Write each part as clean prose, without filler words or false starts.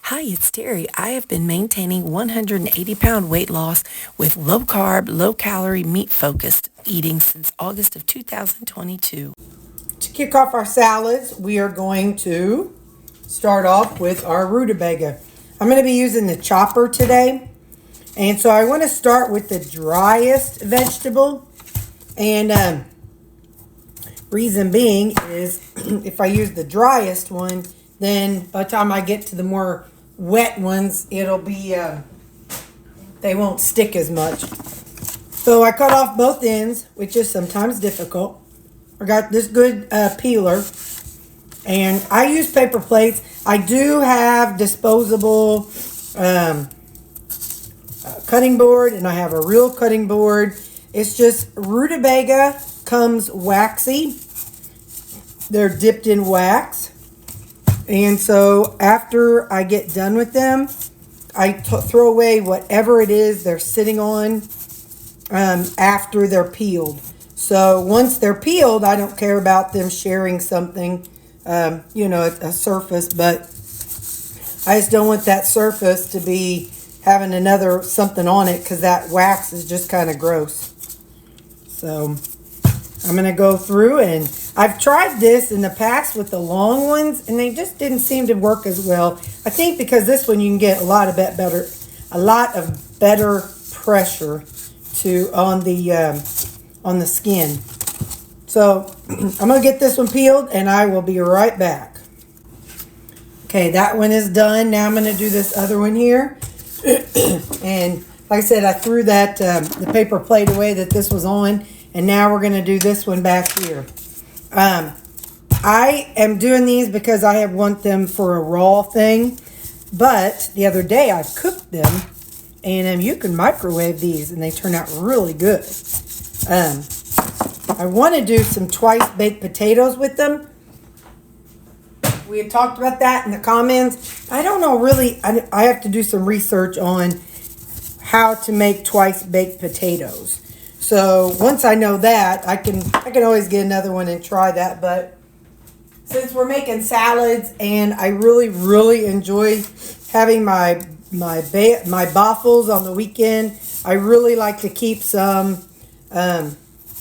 Hi, it's Terry. I have been maintaining 180-pound weight loss with low-carb, low-calorie, meat-focused eating since August of 2022. To kick off our salads, we are going to start off with our rutabaga. I'm going to be using the chopper today. And so I want to start with the driest vegetable. And reason being is if I use the driest one, then by the time I get to the more wet ones, it'll be, they won't stick as much. So I cut off both ends, which is sometimes difficult. I got this good peeler, and I use paper plates. I do have disposable cutting board, and I have a real cutting board. It's just rutabaga comes waxy. They're dipped in wax. And so after I get done with them, I throw away whatever it is they're sitting on after they're peeled. So once they're peeled, I don't care about them sharing something, a surface, but I just don't want that surface to be having another something on it because that wax is just kind of gross. So I'm going to go through, and I've tried this in the past with the long ones, and they just didn't seem to work as well. I think because this one you can get a lot of better pressure on the skin. So I'm going to get this one peeled, and I will be right back. Okay, that one is done. Now I'm going to do this other one here. And like I said, I threw that the paper plate away that this was on. And now we're going to do this one back here. I am doing these because I want them for a raw thing. But the other day I cooked them. And you can microwave these and they turn out really good. I want to do some twice baked potatoes with them. We had talked about that in the comments. I don't know really. I have to do some research on how to make twice baked potatoes. So once I know that, I can always get another one and try that. But since we're making salads, and I really, really enjoy having my baffles on the weekend, I really like to keep some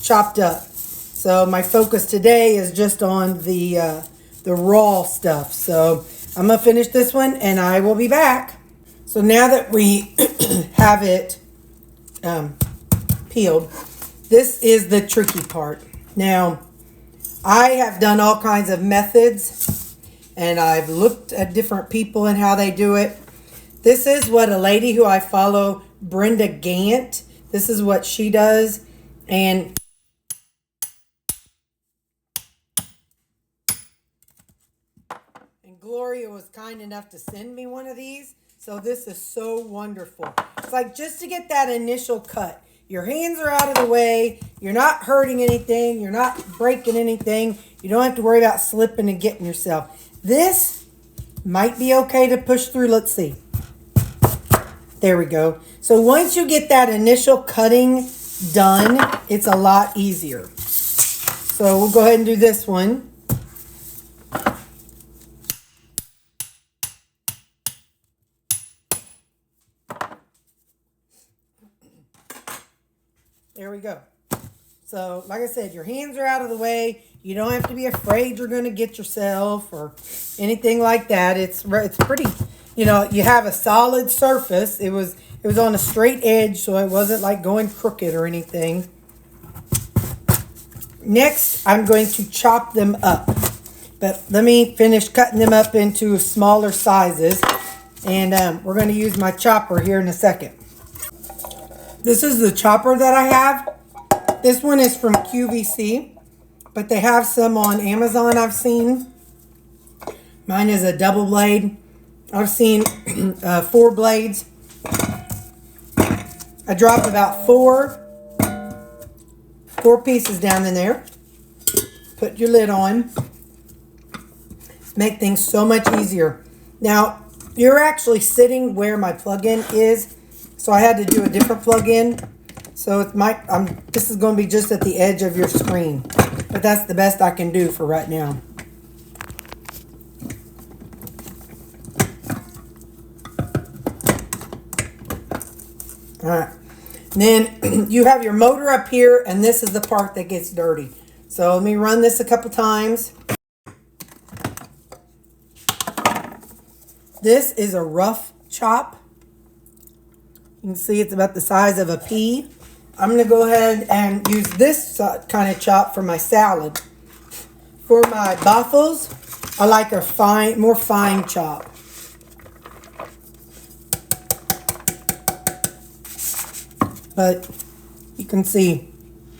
chopped up. So my focus today is just on the raw stuff. So I'm gonna finish this one, and I will be back. So now that we have it peeled, this is the tricky part. Now, I have done all kinds of methods, and I've looked at different people and how they do it. This is what a lady who I follow, Brenda Gant, this is what she does. And Gloria was kind enough to send me one of these. So this is so wonderful. It's like just to get that initial cut. Your hands are out of the way. You're not hurting anything. You're not breaking anything. You don't have to worry about slipping and getting yourself. This might be okay to push through. Let's see. There we go. So once you get that initial cutting done, it's a lot easier. So we'll go ahead and do this one. There we go. So, like I said, your hands are out of the way. You don't have to be afraid you're going to get yourself or anything like that. It's pretty, you have a solid surface. It was on a straight edge, so it wasn't like going crooked or anything. Next, I'm going to chop them up. But let me finish cutting them up into smaller sizes. And we're going to use my chopper here in a second. This is the chopper that I have. This one is from QVC, but they have some on Amazon I've seen. Mine is a double blade. I've seen 4 blades. I dropped about four pieces down in there. Put your lid on. Make things so much easier. Now, you're actually sitting where my plug-in is. So I had to do a different plug-in. So this is going to be just at the edge of your screen. But that's the best I can do for right now. All right. Then you have your motor up here, and this is the part that gets dirty. So let me run this a couple times. This is a rough chop. You can see it's about the size of a pea. I'm going to go ahead and use this kind of chop for my salad. For my waffles, I like a more fine chop. But you can see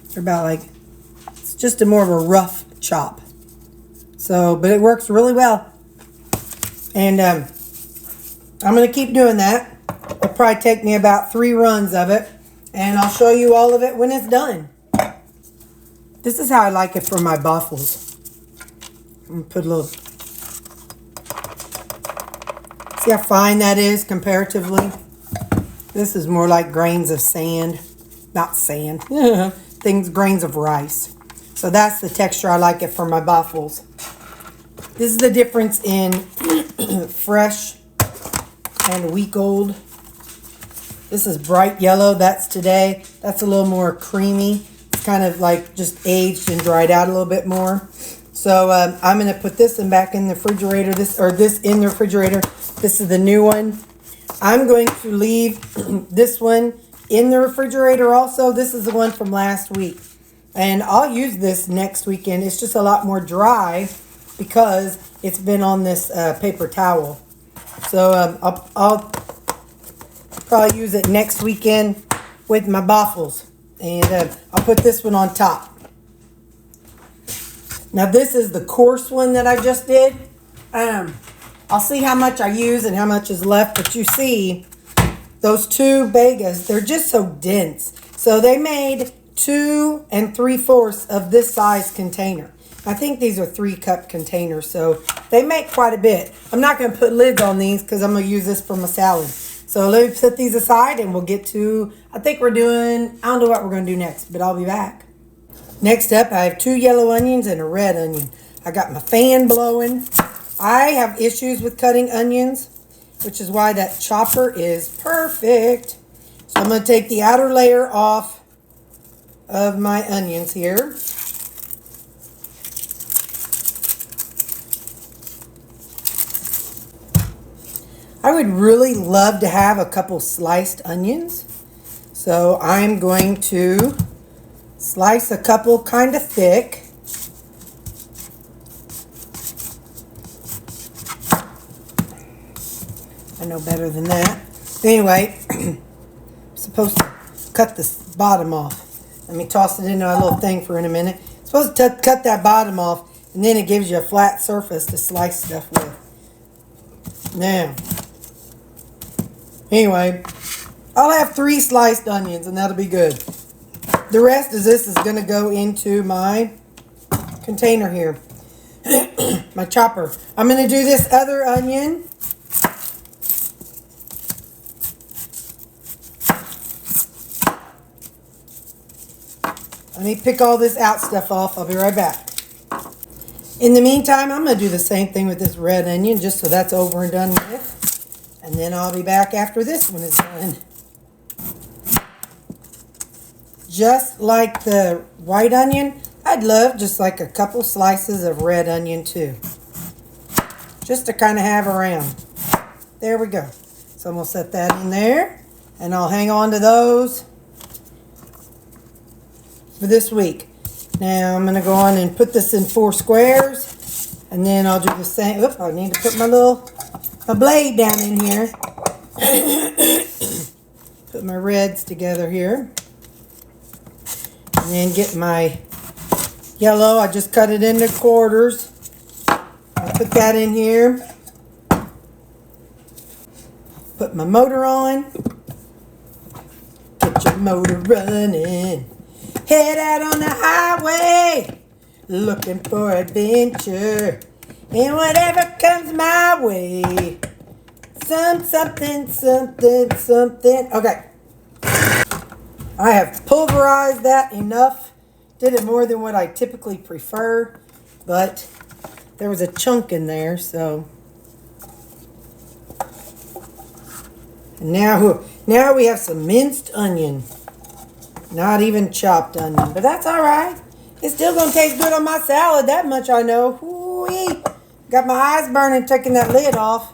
they're about like, it's just more of a rough chop. So, but it works really well. And I'm going to keep doing that. It'll probably take me about 3 runs of it. And I'll show you all of it when it's done. This is how I like it for my waffles. I'm going to put a little... See how fine that is comparatively? This is more like grains of sand. Not sand. Grains of rice. So that's the texture I like it for my waffles. This is the difference in fresh and week old. This is bright yellow. That's today. That's a little more creamy. It's kind of like just aged and dried out a little bit more. So I'm going to put this one back in the refrigerator. This in the refrigerator. This is the new one. I'm going to leave this one in the refrigerator also. This is the one from last week. And I'll use this next weekend. It's just a lot more dry because it's been on this paper towel. So I'll probably use it next weekend with my waffles. And I'll put this one on top. Now this is the coarse one that I just did. I'll see how much I use and how much is left. But you see, those 2 vegas, they're just so dense. So they made 2 3/4 of this size container. I think these are 3-cup containers. So they make quite a bit. I'm not going to put lids on these because I'm going to use this for my salad. So let me set these aside and we'll get to, I think we're doing, I don't know what we're going to do next, but I'll be back. Next up, I have 2 yellow onions and a red onion. I got my fan blowing. I have issues with cutting onions, which is why that chopper is perfect. So I'm going to take the outer layer off of my onions here. I would really love to have a couple sliced onions. So I'm going to slice a couple kind of thick. I know better than that. Anyway, I'm supposed to cut this bottom off. Let me toss it into a little thing for in a minute. I'm supposed to cut that bottom off, and then it gives you a flat surface to slice stuff with. Now, anyway, I'll have 3 sliced onions, and that'll be good. The rest of this is going to go into my container here. My chopper. I'm going to do this other onion. Let me pick all this out stuff off. I'll be right back. In the meantime, I'm going to do the same thing with this red onion just so that's over and done with. And then I'll be back after this one is done. Just like the white onion, I'd love just like a couple slices of red onion too. Just to kind of have around. There we go. So I'm going to set that in there. And I'll hang on to those for this week. Now I'm going to go on and put this in 4 squares. And then I'll do the same. Oops, I need to put my blade down in here. Put my reds together here. And then get my yellow. I just cut it into quarters. I'll put that in here. Put my motor on. Get your motor running. Head out on the highway. Looking for adventure. And whatever comes my way. Something. Okay. I have pulverized that enough. Did it more than what I typically prefer. But there was a chunk in there, so. And now we have some minced onion. Not even chopped onion, but that's all right. It's still going to taste good on my salad, that much I know. Ooh-wee. Got my eyes burning taking that lid off.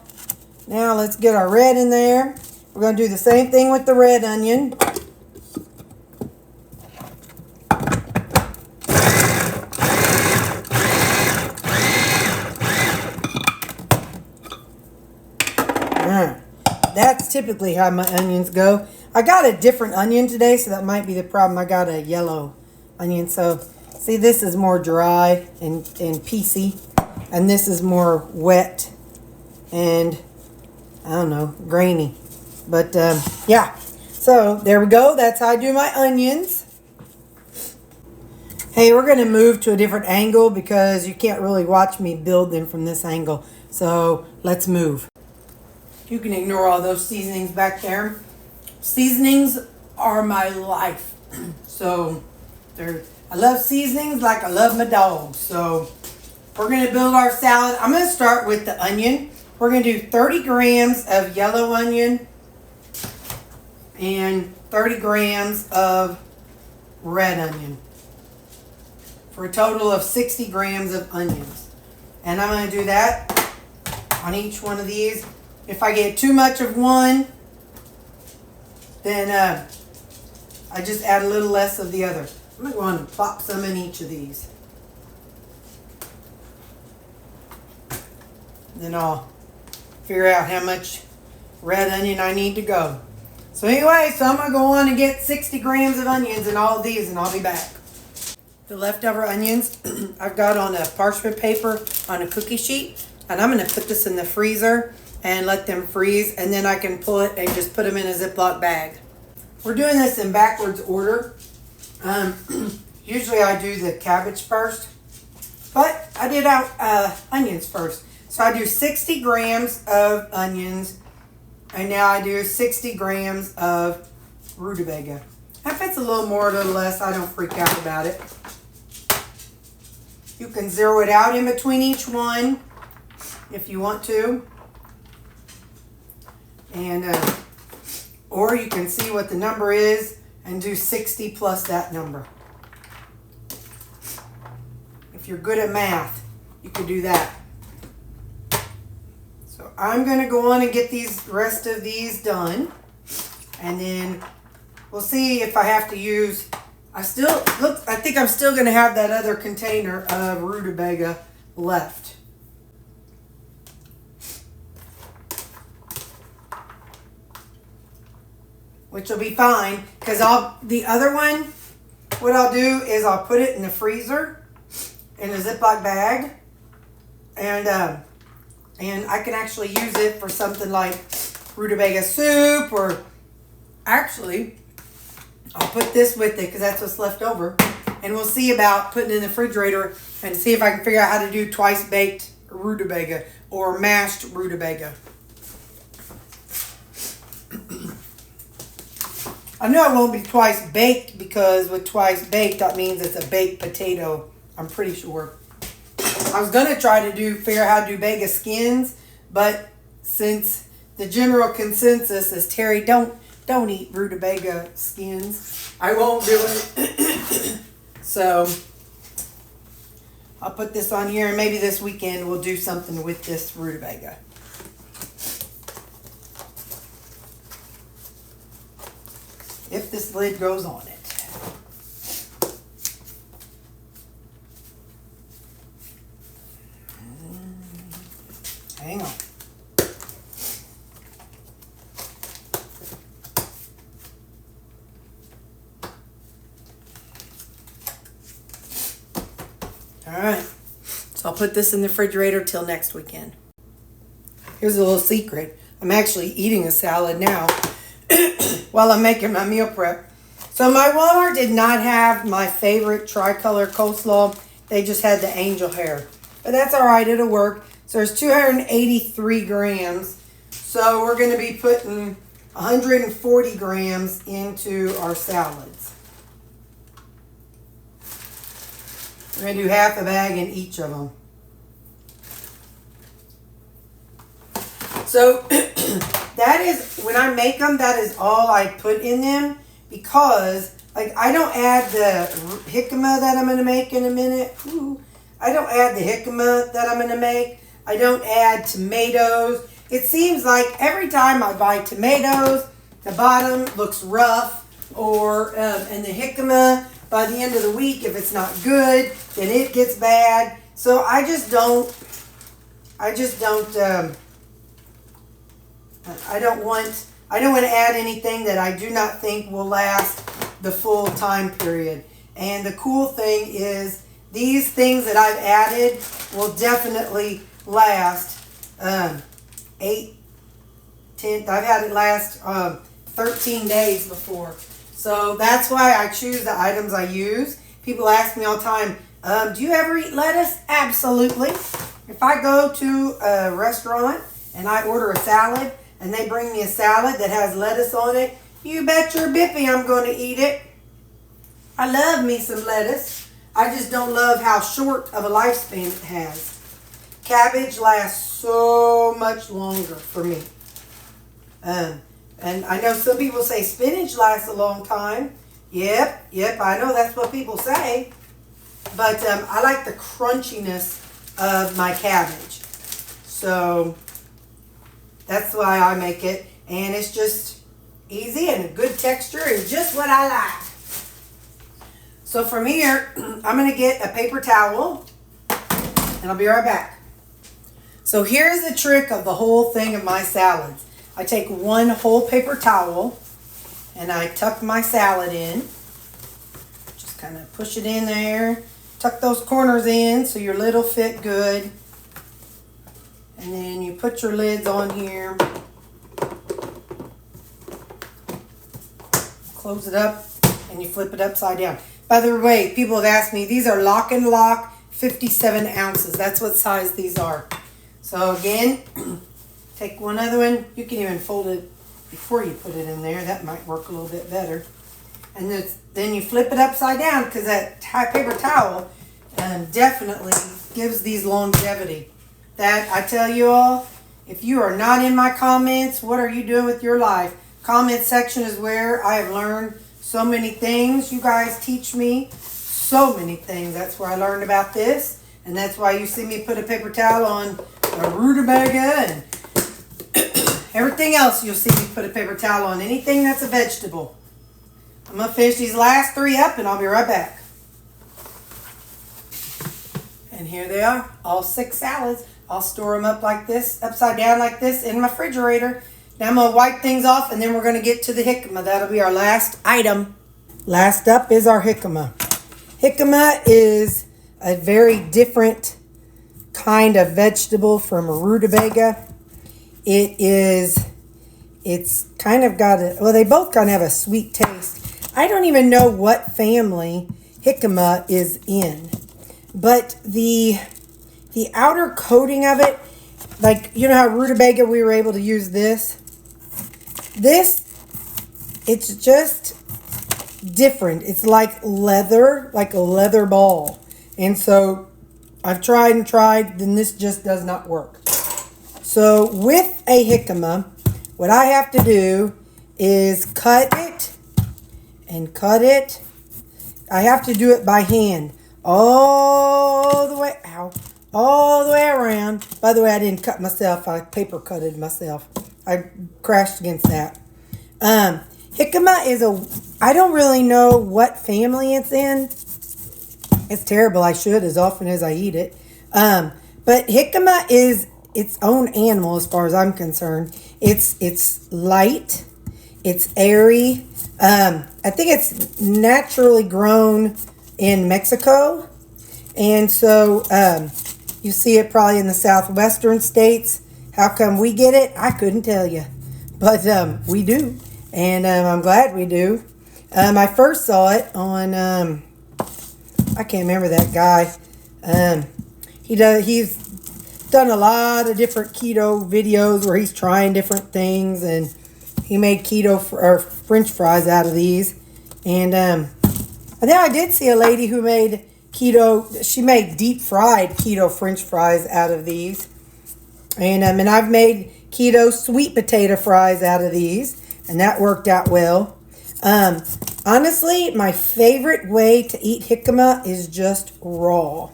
Now let's get our red in there. We're going to do the same thing with the red onion. That's typically how my onions go. I got a different onion today, so that might be the problem. I got a yellow onion. So, see, this is more dry and piecey. And this is more wet and, I don't know, grainy. But, yeah. So, there we go. That's how I do my onions. Hey, we're going to move to a different angle because you can't really watch me build them from this angle. So, let's move. You can ignore all those seasonings back there. Seasonings are my life. So, I love seasonings like I love my dogs. So, we're going to build our salad. I'm going to start with the onion. We're going to do 30 grams of yellow onion and 30 grams of red onion for a total of 60 grams of onions. And I'm going to do that on each one of these. If I get too much of one, then I just add a little less of the other. I'm going to plop some in each of these. Then I'll figure out how much red onion I need to go. So anyway, I'm going to go on and get 60 grams of onions in all of these, and I'll be back. The leftover onions I've got on a parchment paper on a cookie sheet, and I'm going to put this in the freezer and let them freeze, and then I can pull it and just put them in a Ziploc bag. We're doing this in backwards order. Usually I do the cabbage first, but I did onions first. So I do 60 grams of onions, and now I do 60 grams of rutabaga. If it's a little more or a little less, I don't freak out about it. You can zero it out in between each one if you want to. And or you can see what the number is and do 60 plus that number. If you're good at math, you can do that. So I'm going to go on and get these rest of these done, and then we'll see if I have to use. I think I'm still going to have that other container of rutabaga left. Which will be fine, because the other one, what I'll do is I'll put it in the freezer in a Ziploc bag, and I can actually use it for something like rutabaga soup, or actually I'll put this with it because that's what's left over, and we'll see about putting it in the refrigerator and see if I can figure out how to do twice baked rutabaga or mashed rutabaga. I know it won't be twice baked, because with twice baked, that means it's a baked potato. I'm pretty sure. I was going to try to figure out how to do Vega skins, but since the general consensus is Terry, don't eat rutabaga skins, I won't do it. So I'll put this on here, and maybe this weekend we'll do something with this rutabaga. If this lid goes on it. Hang on. All right. So I'll put this in the refrigerator till next weekend. Here's a little secret. I'm actually eating a salad now while I'm making my meal prep. So my Walmart did not have my favorite tricolor coleslaw. They just had the angel hair. But that's all right. It'll work. So there's 283 grams. So we're going to be putting 140 grams into our salads. We're going to do half a bag in each of them. So that that is, when I make them, that is all I put in them, because like I don't add the jicama that I'm going to make in a minute. Ooh. I don't add the jicama that I'm going to make. I don't add tomatoes. It seems like every time I buy tomatoes, the bottom looks rough, or and the jicama, by the end of the week, if it's not good, then it gets bad. So I don't want to add anything that I do not think will last the full time period. And the cool thing is, these things that I've added will definitely last 8, 10, I've had it last 13 days before. So that's why I choose the items I use. People ask me all the time, do you ever eat lettuce? Absolutely. If I go to a restaurant and I order a salad and they bring me a salad that has lettuce on it, you bet your bippy I'm going to eat it. I love me some lettuce. I just don't love how short of a lifespan it has. Cabbage lasts so much longer for me. And I know some people say spinach lasts a long time. Yep, I know that's what people say. But I like the crunchiness of my cabbage. So that's why I make it. And it's just easy and a good texture and just what I like. So from here, I'm going to get a paper towel and I'll be right back. So here's the trick of the whole thing of my salads. I take one whole paper towel and I tuck my salad in. Just kind of push it in there. Tuck those corners in so your lid will fit good. And then you put your lids on here. Close it up and you flip it upside down. By the way, people have asked me, these are Lock and Lock 57 ounces. That's what size these are. So again, take one other one. You can even fold it before you put it in there. That might work a little bit better. And then you flip it upside down, because that paper towel definitely gives these longevity. That, I tell you all, if you are not in my comments, what are you doing with your life? Comment section is where I have learned so many things. You guys teach me so many things. That's where I learned about this. And that's why you see me put a paper towel on a rutabaga and everything else. You'll see me put a paper towel on anything that's a vegetable. I'm going to finish these last 3 up and I'll be right back. And here they are, all 6 salads. I'll store them up like this, upside down like this in my refrigerator. Now I'm going to wipe things off and then we're going to get to the jicama. That'll be our last item. Last up is our jicama. Jicama is a very different kind of vegetable from rutabaga. It's kind of got a, well, they both kind of have a sweet taste. I don't even know what family jicama is in, but the outer coating of it, like, you know how rutabaga, we were able to use this, it's just different. It's like leather, like a leather ball. And so I've tried and tried, then this just does not work. So with a jicama, what I have to do is cut it and cut it. I have to do it by hand all the way, all the way around. By the way, I didn't cut myself. I paper cutted myself. I crashed against that. Jicama is I don't really know what family it's in. It's terrible. I should as often as I eat it. But jicama is its own animal as far as I'm concerned. It's light. It's airy. I think it's naturally grown in Mexico. And so you see it probably in the southwestern states. How come we get it? I couldn't tell you. But we do. And I'm glad we do. I first saw it on, I can't remember that guy. He's done a lot of different keto videos where he's trying different things. And he made keto or French fries out of these. And I think I did see a lady who made keto. She made deep fried keto French fries out of these. And I've made keto sweet potato fries out of these, and that worked out well. Honestly, my favorite way to eat jicama is just raw.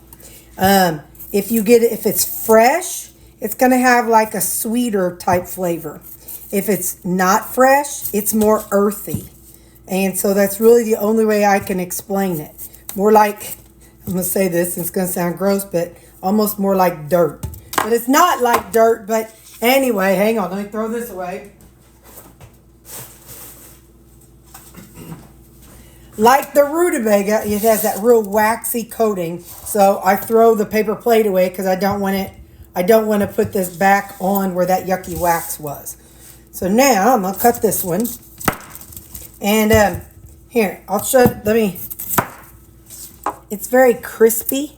If it's fresh, it's going to have like a sweeter type flavor. If it's not fresh, it's more earthy. And so that's really the only way I can explain it. More like, I'm going to say this, it's going to sound gross, but almost more like dirt. But it's not like dirt, but anyway, hang on, let me throw this away. Like the rutabaga, it has that real waxy coating. So I throw the paper plate away because I don't want to put this back on where that yucky wax was. So now I'm gonna cut this one. And here, I'll show, it's very crispy.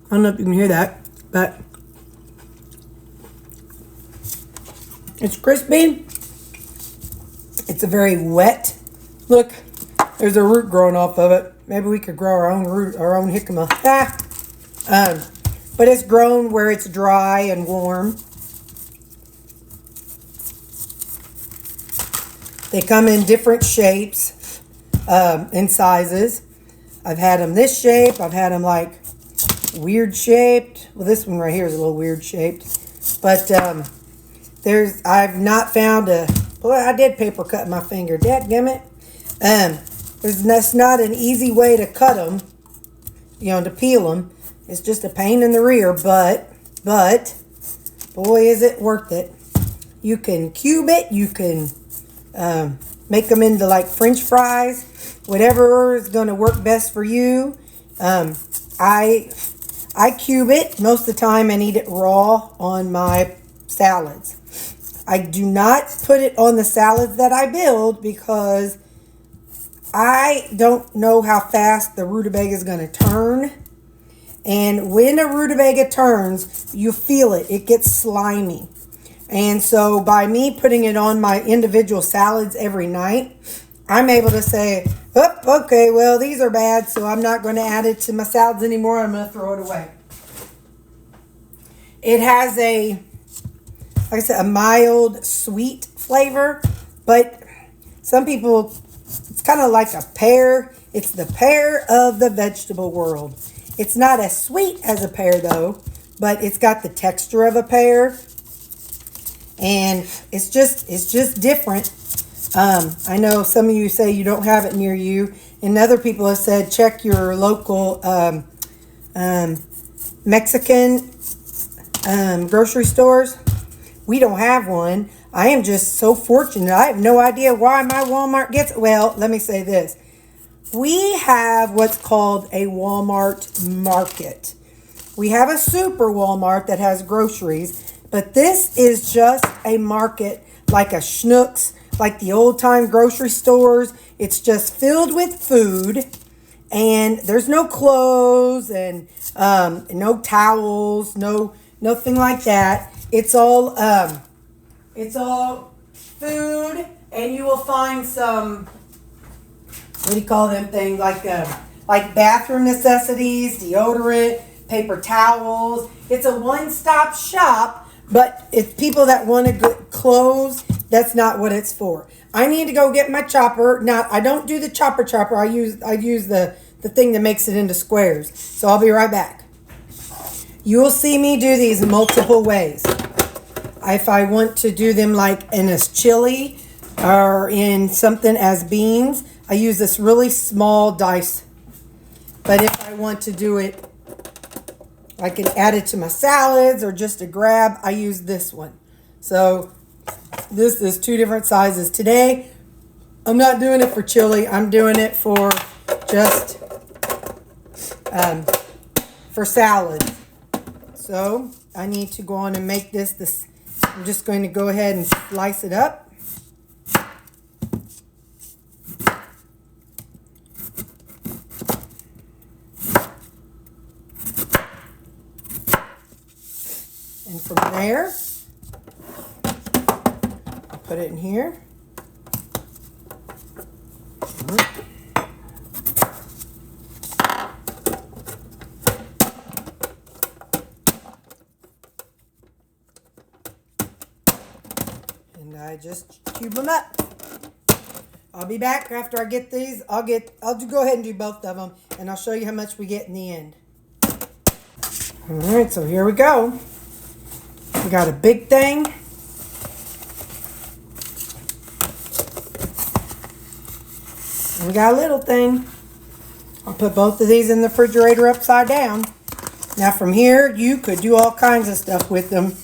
I don't know if you can hear that, but it's crispy. It's a very wet. Look, there's a root growing off of it. Maybe we could grow our own root, our own jicama. But it's grown where it's dry and warm. They come in different shapes and sizes. I've had them this shape. I've had them like weird shaped. Well, this one right here is a little weird shaped. But I've not found a, boy, I did paper cut my finger. Dadgummit. That's not an easy way to cut them, to peel them. It's just a pain in the rear, but boy, is it worth it. You can cube it. You can make them into like French fries, whatever is going to work best for you. I cube it most of the time and eat it raw on my salads. I do not put it on the salads that I build because I don't know how fast the rutabaga is going to turn. And when a rutabaga turns, you feel it. It gets slimy. And so by me putting it on my individual salads every night, I'm able to say, oh, okay, well, these are bad, so I'm not going to add it to my salads anymore. I'm going to throw it away. It has like I said, a mild sweet flavor, but some people, it's kind of like a pear. It's the pear of the vegetable world. It's not as sweet as a pear though, but it's got the texture of a pear, and it's just different. I know some of you say you don't have it near you, and other people have said check your local Mexican grocery stores. We don't have one. I am just so fortunate. I have no idea why my Walmart gets it. Well, let me say this. We have what's called a Walmart market. We have a super Walmart that has groceries, but this is just a market like a Schnucks, like the old-time grocery stores. It's just filled with food, and there's no clothes and no towels, nothing like that. It's all food, and you will find some, what do you call them things, like bathroom necessities, deodorant, paper towels. It's a one-stop shop, but if people that want to get clothes, that's not what it's for. I need to go get my chopper. Now, I don't do the chopper. I use the thing that makes it into squares. So I'll be right back. You will see me do these multiple ways. If I want to do them like in a chili or in something as beans, I use this really small dice. But if I want to do it, I can add it to my salads or just a grab, I use this one. So this is two different sizes. Today, I'm not doing it for chili. I'm doing it for just for salad. So I need to go on and make this. I'm just going to go ahead and slice it up. And from there, I'll put it in here. And I just cube them up. I'll be back after I get these. I'll go ahead and do both of them, and I'll show you how much we get in the end. All right, so here we go. We got a big thing. And we got a little thing. I'll put both of these in the refrigerator upside down. Now from here, you could do all kinds of stuff with them.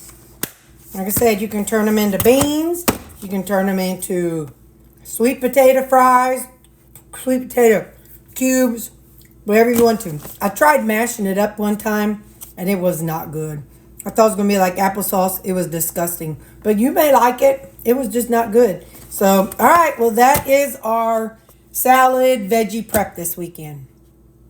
Like I said, you can turn them into beans. You can turn them into sweet potato fries, sweet potato cubes, whatever you want to. I tried mashing it up one time, and it was not good. I thought it was going to be like applesauce. It was disgusting. But you may like it. It was just not good. So, all right. Well, that is our salad veggie prep this weekend.